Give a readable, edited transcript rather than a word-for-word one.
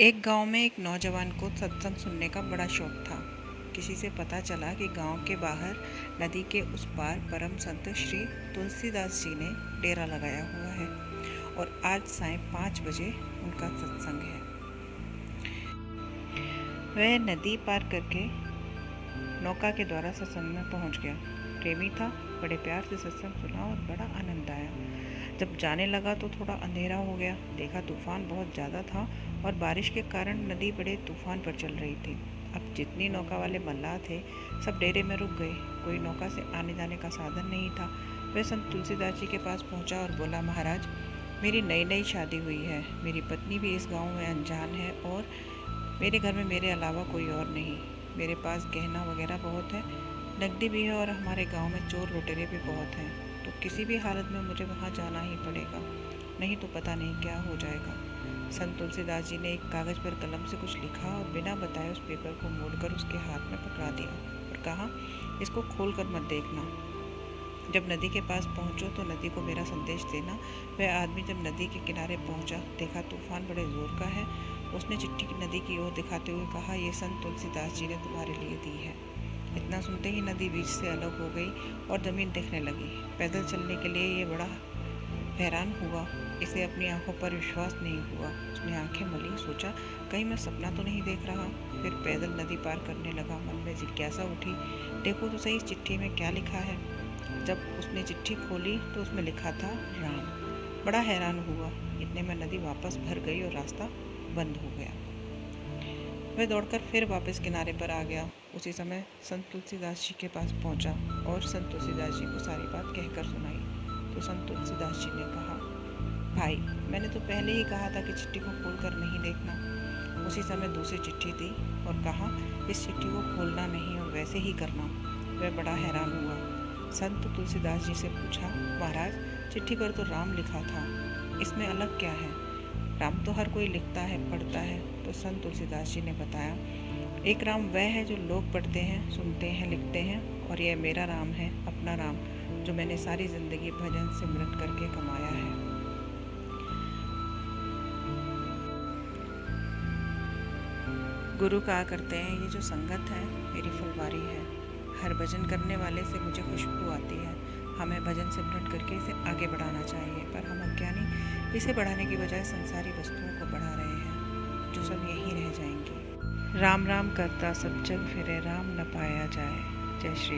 एक गांव में एक नौजवान को सत्संग सुनने का बड़ा शौक था। किसी से पता चला कि गांव के बाहर नदी के उस पार परम संत श्री तुलसीदास जी ने डेरा लगाया हुआ है और आज सायं 5 बजे उनका सत्संग है। वह नदी पार करके नौका के द्वारा सत्संग में पहुंच गया। प्रेमी था, बड़े प्यार से सत्संग सुना और बड़ा आनंद आया। जब जाने लगा तो थोड़ा अंधेरा हो गया। देखा तूफान बहुत ज़्यादा था और बारिश के कारण नदी बड़े तूफान पर चल रही थी। अब जितनी नौका वाले मल्लाह थे सब डेरे में रुक गए। कोई नौका से आने जाने का साधन नहीं था। वह संत तुलसीदास जी के पास पहुंचा और बोला, महाराज, मेरी नई नई शादी हुई है। मेरी पत्नी भी इस गांव में अनजान है और मेरे घर में मेरे अलावा कोई और नहीं। मेरे पास गहना वगैरह बहुत है, नकदी भी है और हमारे गांव में चोर लुटेरे भी बहुत हैं। तो किसी भी हालत में मुझे वहां जाना ही पड़ेगा, नहीं तो पता नहीं क्या हो जाएगा। संत तुलसीदास जी ने एक कागज़ पर कलम से कुछ लिखा और बिना बताए उस पेपर को मोड़कर उसके हाथ में पकड़ा दिया और कहा, इसको खोल कर मत देखना। जब नदी के पास पहुंचो तो नदी को मेरा संदेश देना। वह आदमी जब नदी के किनारे पहुंचा, देखा तूफान बड़े जोर का है। उसने चिट्ठी की नदी की ओर दिखाते हुए कहा, ये संत तुलसीदास जी ने तुम्हारे लिए दी है। इतना सुनते ही नदी बीच से अलग हो गई और ज़मीन दिखने लगी। पैदल चलने के लिए ये बड़ा हैरान हुआ। इसे अपनी आंखों पर विश्वास नहीं हुआ। उसने आंखें मली, सोचा कहीं मैं सपना तो नहीं देख रहा। फिर पैदल नदी पार करने लगा। मन में जिज्ञासा उठी, देखो तो सही इस चिट्ठी में क्या लिखा है। जब उसने चिट्ठी खोली तो उसमें लिखा था, राम। बड़ा हैरान हुआ। इतने में नदी वापस भर गई और रास्ता बंद हो गया। वह दौड़कर फिर वापस किनारे पर आ गया। उसी समय संत तुलसीदास जी के पास पहुंचा और संत तुलसीदास जी को सारी बात कहकर सुनाई। तो संत तुलसीदास जी ने कहा, भाई, मैंने तो पहले ही कहा था कि चिट्ठी को खोलकर नहीं देखना। उसी समय दूसरी चिट्ठी दी और कहा, इस चिट्ठी को खोलना नहीं और वैसे ही करना। वह बड़ा हैरान हुआ। संत तुलसीदास जी से पूछा, महाराज, चिट्ठी पर तो राम लिखा था, इसमें अलग क्या है? राम तो हर कोई लिखता है, पढ़ता है। तो संत तुलसीदास जी ने बताया, एक राम वह है जो लोग पढ़ते हैं, सुनते हैं, लिखते हैं, और यह मेरा राम है, अपना राम, जो मैंने सारी जिंदगी भजन सिमरन करके कमाया है। गुरु कहा करते हैं, ये जो संगत है मेरी फुलवारी है। हर भजन करने वाले से मुझे खुशबू आती है। हमें भजन सिमरन करके इसे आगे बढ़ाना चाहिए, पर हम अज्ञानी इसे बढ़ाने की बजाय संसारी वस्तुओं को बढ़ा रहे हैं, जो सब यहीं रह जाएंगी। राम राम करता सब जग फिरे, राम न पाया जाए। जय श्री